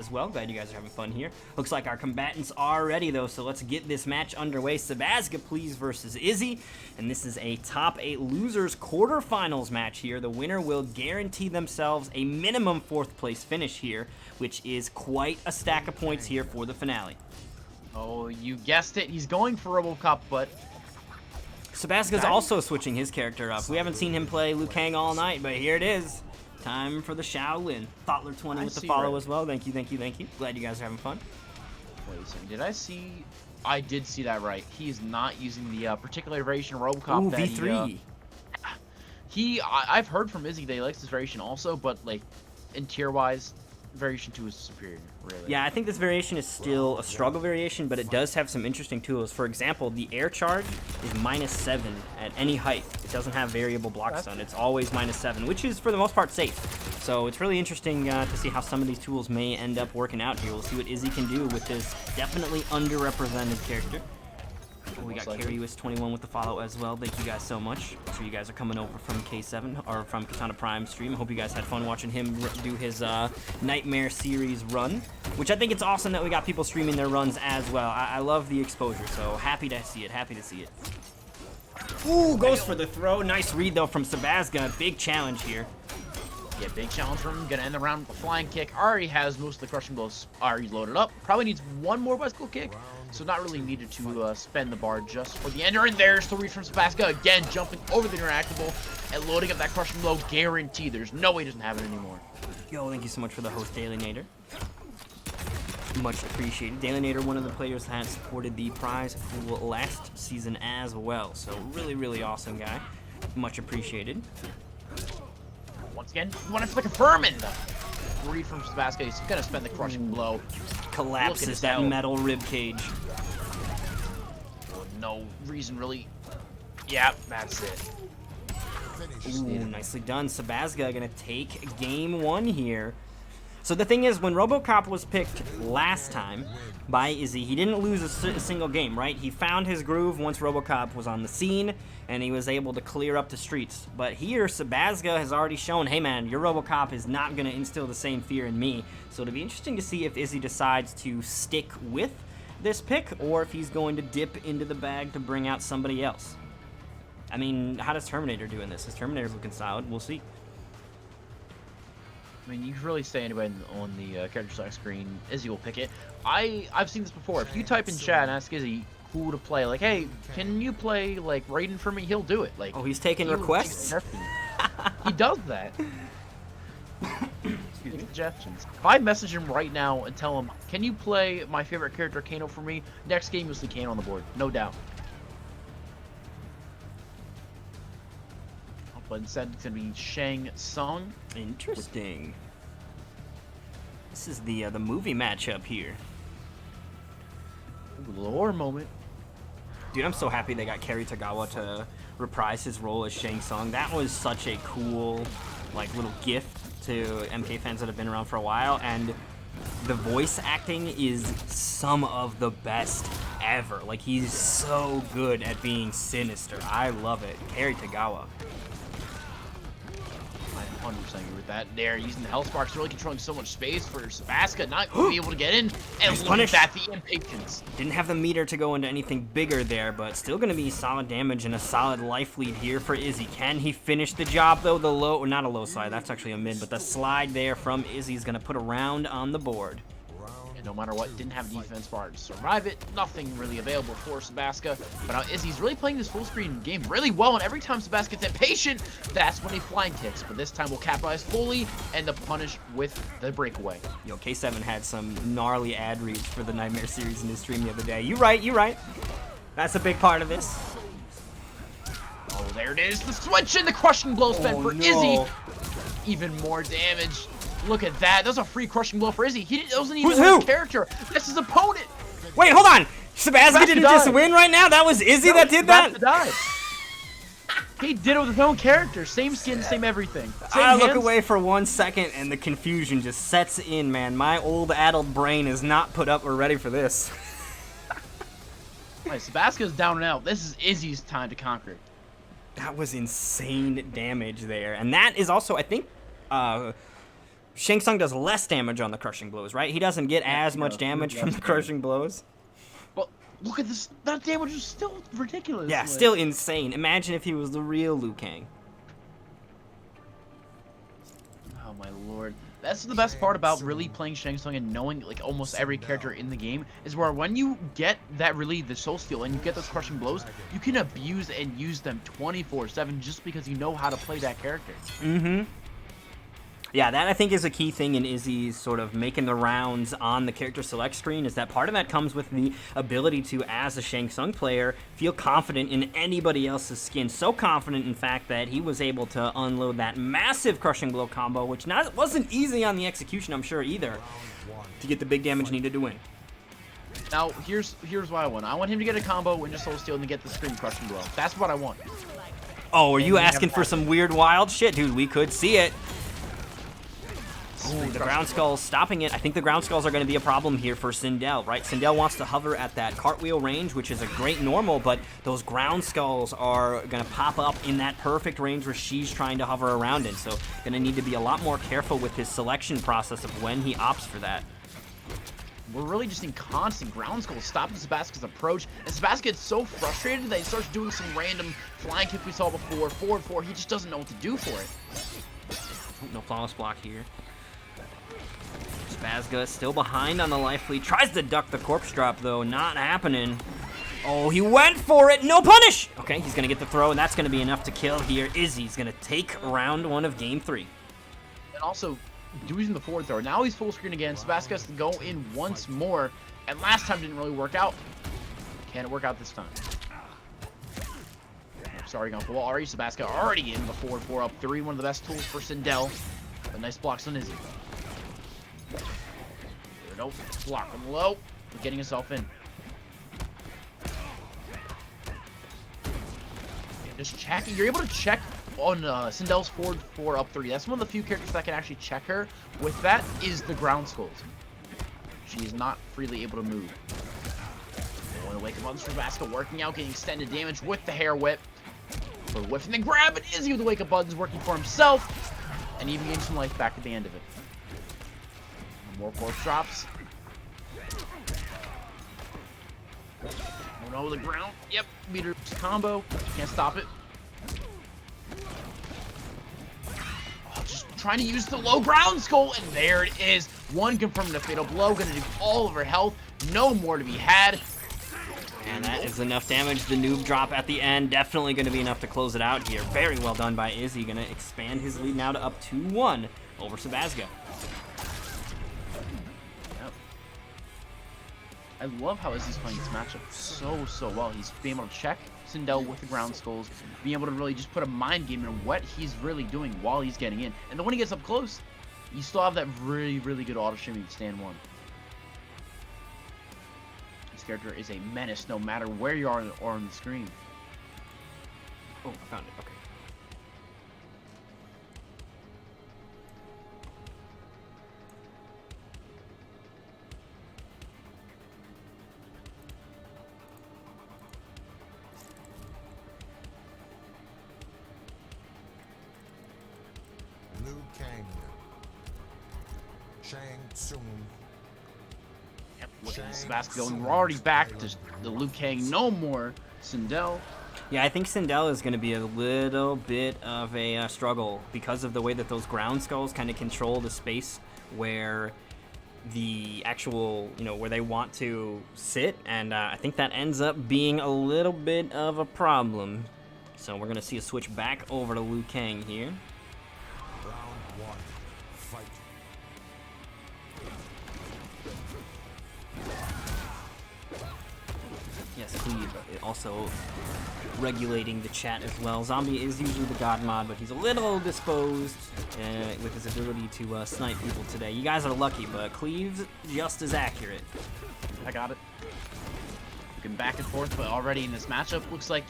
as well. Glad you guys are having fun here. Looks like our combatants are ready though, so let's get this match underway. Sebasgaplz versus Izzy, and this is a top 8 losers quarterfinals match here. The winner will guarantee themselves a minimum 4th place finish here, which is quite a stack of points here for the finale. Oh, you guessed it. He's going for RoboCop, but Sebasga's also switching his character up. We haven't seen him play Liu Kang all night, but here it is. Time for the Shaolin. Thoughtler20 with the follow as well. Thank you, thank you, thank you. Glad you guys are having fun. Wait a second. Did I see? I did see that right. He is not using the particular variation of RoboCop. Ooh, that V3. I've heard from Izzy that he likes this variation also, but like in tier-wise, variation 2 is superior, really. Yeah, I think this variation is still a struggle variation, but it does have some interesting tools. For example, the air charge is -7 at any height. It doesn't have variable block stun. It's always -7, which is for the most part safe. So it's really interesting to see how some of these tools may end up working out here. We'll see what Izzy can do with this definitely underrepresented character. We got KarryUS21 with the follow as well. Thank you guys so much. I'm sure you guys are coming over from K7 or from Katana Prime stream. I hope you guys had fun watching him do his Nightmare series run, which I think it's awesome that we got people streaming their runs as well. I love the exposure, so happy to see it. Happy to see it. Ooh, goes for the throw. Nice read though from Sebasga. Big challenge here. Yeah, big challenge from him. Gonna end the round with a flying kick. Already has most of the crushing blows already loaded up. Probably needs one more bicycle kick, so not really needed to spend the bar just for the ender. And there's the read from Sebasga again, jumping over the interactable and loading up that crushing blow. Guaranteed. There's no way he doesn't have it anymore. Yo, thank you so much for the host, Dailynator. Much appreciated. Dailynator, one of the players that supported the prize pool last season as well. So really, really awesome guy. Much appreciated. Once again, you want to confirm it. Read from Sebasga. He's gonna spend the crushing blow. Collapses that metal rib cage. Oh, no reason really. Yeah, that's it. Ooh, nicely done. Sebasga gonna take game 1 here. So the thing is, when RoboCop was picked last time by Izzy, he didn't lose a single game, right? He found his groove once RoboCop was on the scene, and he was able to clear up the streets. But here, Sebasga has already shown, hey man, your RoboCop is not going to instill the same fear in me. So it'll be interesting to see if Izzy decides to stick with this pick, or if he's going to dip into the bag to bring out somebody else. I mean, how does Terminator do in this? His Terminator's looking solid. We'll see. I mean, you can really say anybody on the character select screen. Izzy will pick it. I've seen this before. If you type in chat and ask Izzy who to play, like, hey, can you play like Raiden for me? He'll do it. Like, oh, he's taking requests. He does that. Excuse me. Suggestions. If I message him right now and tell him, can you play my favorite character Kano for me? Next game you'll see Kano on the board, no doubt. But instead it's gonna be Shang Tsung. Interesting. This is the movie matchup here. Ooh, lore moment. Dude, I'm so happy they got Cary Tagawa to reprise his role as Shang Tsung. That was such a cool, like, little gift to MK fans that have been around for a while, and the voice acting is some of the best ever. Like, he's so good at being sinister. I love it. Cary Tagawa. 100% agree with that. They're using the health sparks, really controlling so much space for Sebasga not going to be able to get in. And look at that, the impatience. Didn't have the meter to go into anything bigger there, but still going to be solid damage and a solid life lead here for Izzy. Can he finish the job, though? The low, or not a low slide, that's actually a mid, but the slide there from Izzy is going to put a round on the board. And no matter what, didn't have defense bar to survive it. Nothing really available for Sebasga. But now Izzy's really playing this full screen game really well, and every time Sebasga gets impatient, that's when he flying kicks. But this time we'll capitalize fully and the punish with the breakaway. Yo, K7 had some gnarly ad reads for the Nightmare series in his stream the other day. You right, you right. That's a big part of this. Oh, there it is. The switch and the crushing blow spent for Izzy. Even more damage. Look at that. That was a free crushing blow for Izzy. He wasn't even his character. That's his opponent. Wait, hold on. Sebasga didn't just win right now? That was Izzy that did that? He did it with his own character. Same skin, same everything. I look away for 1 second and the confusion just sets in, man. My old addled brain is not put up or ready for this. Right, Sebasga's down and out. This is Izzy's time to conquer. That was insane damage there. And that is also, I think, Shang Tsung does less damage on the crushing blows, right? He doesn't get as much damage from the crushing blows. But look at this. That damage is still ridiculous. Yeah, like. still insane. Imagine if he was the real Liu Kang. Oh my lord. That's the best part about really playing Shang Tsung and knowing like almost every character in the game is where when you get that really the soul steal and you get those crushing blows, you can abuse and use them 24/7 just because you know how to play that character. Mm-hmm. Yeah, that I think is a key thing in Izzy's sort of making the rounds on the character select screen, is that part of that comes with the ability to, as a Shang Tsung player, feel confident in anybody else's skin. So confident, in fact, that he was able to unload that massive crushing blow combo, which wasn't easy on the execution, I'm sure, either, to get the big damage needed to win. Now, here's what I want. I want him to get a combo and just soul steal and to get the screen crushing blow. That's what I want. Oh, are you asking for some weird, wild shit? Dude, we could see it. Ooh, the ground skulls stopping it. I think the ground skulls are going to be a problem here for Sindel, right? Sindel wants to hover at that cartwheel range, which is a great normal, but those ground skulls are going to pop up in that perfect range where she's trying to hover around in. So going to need to be a lot more careful with his selection process of when he opts for that. We're really just in constant ground skulls stopping Sebasgaplz's approach, and Sebasgaplz gets so frustrated that he starts doing some random flying kick we saw before, forward 4. He just doesn't know what to do for it. No flawless block here. Sebasgaplz still behind on the life lead. Tries to duck the corpse drop, though. Not happening. Oh, he went for it. No punish. Okay, he's going to get the throw, and that's going to be enough to kill here. Izzy's going to take round 1 of game 3. And also, using the forward throw. Now he's full screen again. Sebasgaplz has to go in once more, and last time didn't really work out. Can it work out this time? Sorry, going for the wall. Already Sebasgaplz already in the forward 4 up 3. One of the best tools for Sindel. A nice blocks on Izzy. Nope, block him low. Getting himself in. Just checking. You're able to check on Sindel's forward 4 up 3. That's one of the few characters that can actually check her. With that is the ground skulls. She is not freely able to move. They want to wake up on Sebasgaplz working out, getting extended damage with the hair whip. For the whiff and then grab it. Izzy with the wake up buttons working for himself. And even getting some life back at the end of it. More corpse drops. Oh no, the ground. Yep, meter combo. Can't stop it. Oh, just trying to use the low ground skull, and there it is. One confirmed a fatal blow. Gonna do all of her health. No more to be had. And that is enough damage. The noob drop at the end, definitely going to be enough to close it out here. Very well done by Izzy. Going to expand his lead now to up 2-1 over Sebasgaplz. Yep. I love how Izzy's playing this matchup so well. He's being able to check Sindel with the ground skulls, being able to really just put a mind game in what he's really doing while he's getting in. And then when he gets up close, you still have that really good auto streaming stand 1. Character is a menace no matter where you are on the screen. Oh, I found it. Okay. Liu Kang, Shang Tsung. Look at Sebasgaplz going. We're already back to the Liu Kang. No more Sindel. Yeah, I think Sindel is going to be a little bit of a struggle because of the way that those ground skulls kind of control the space where the actual, where they want to sit. And I think that ends up being a little bit of a problem. So we're going to see a switch back over to Liu Kang here. Round 1, fight. Yes, Cleve also regulating the chat as well. Zombie is usually the god mod, but he's a little disposed with his ability to snipe people today. You guys are lucky, but Cleve's just as accurate. I got it. Looking back and forth, but already in this matchup, looks like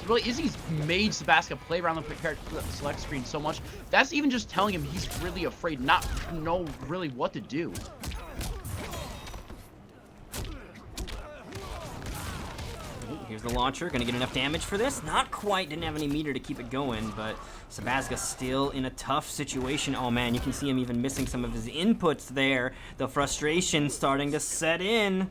really Izzy's made Sebasgaplz play around the select screen so much. That's even just telling him he's really afraid, not to know really what to do. Here's the launcher, gonna get enough damage for this. Not quite, didn't have any meter to keep it going, but Sebasga still in a tough situation. Oh man, you can see him even missing some of his inputs there. The frustration starting to set in.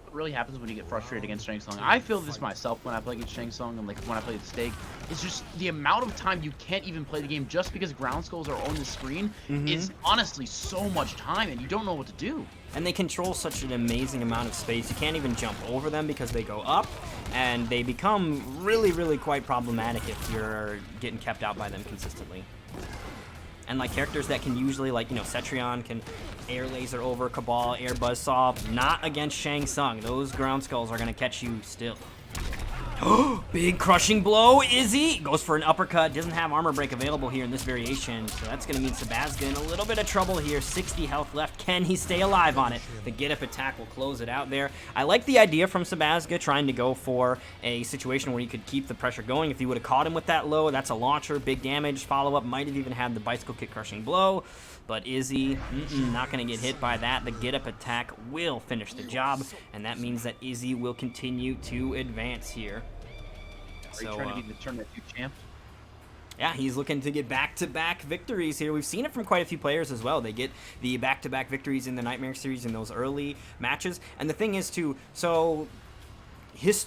What really happens when you get frustrated against Shang Tsung? I feel this myself when I play against Shang Tsung and like when I play the Stake. It's just the amount of time you can't even play the game just because ground skulls are on the screen is honestly so much time and you don't know what to do. And they control such an amazing amount of space. You can't even jump over them because they go up, and they become really, really quite problematic if you're getting kept out by them consistently. And like characters that can usually, like, you know, Cetrion can air laser over Cabal, air buzzsaw, not against Shang Tsung. Those ground skulls are gonna catch you still. Big crushing blow. Izzy goes for an uppercut. Doesn't have armor break available here in this variation, so that's gonna mean Sebasga in a little bit of trouble here. 60 health left. Can he stay alive on it? The get up attack will close it out there. I like the idea from Sebasga trying to go for a situation where he could keep the pressure going. If he would have caught him with that low, that's a launcher, big damage. Follow up might have even had the bicycle kick crushing blow. But Izzy, not going to get hit by that. The get-up attack will finish the job, and that means that Izzy will continue to advance here. Are you trying to be the Tournament 2 champ? Yeah, he's looking to get back-to-back victories here. We've seen it from quite a few players as well. They get the back-to-back victories in the Nightmare series in those early matches. And the thing is, too, so historically,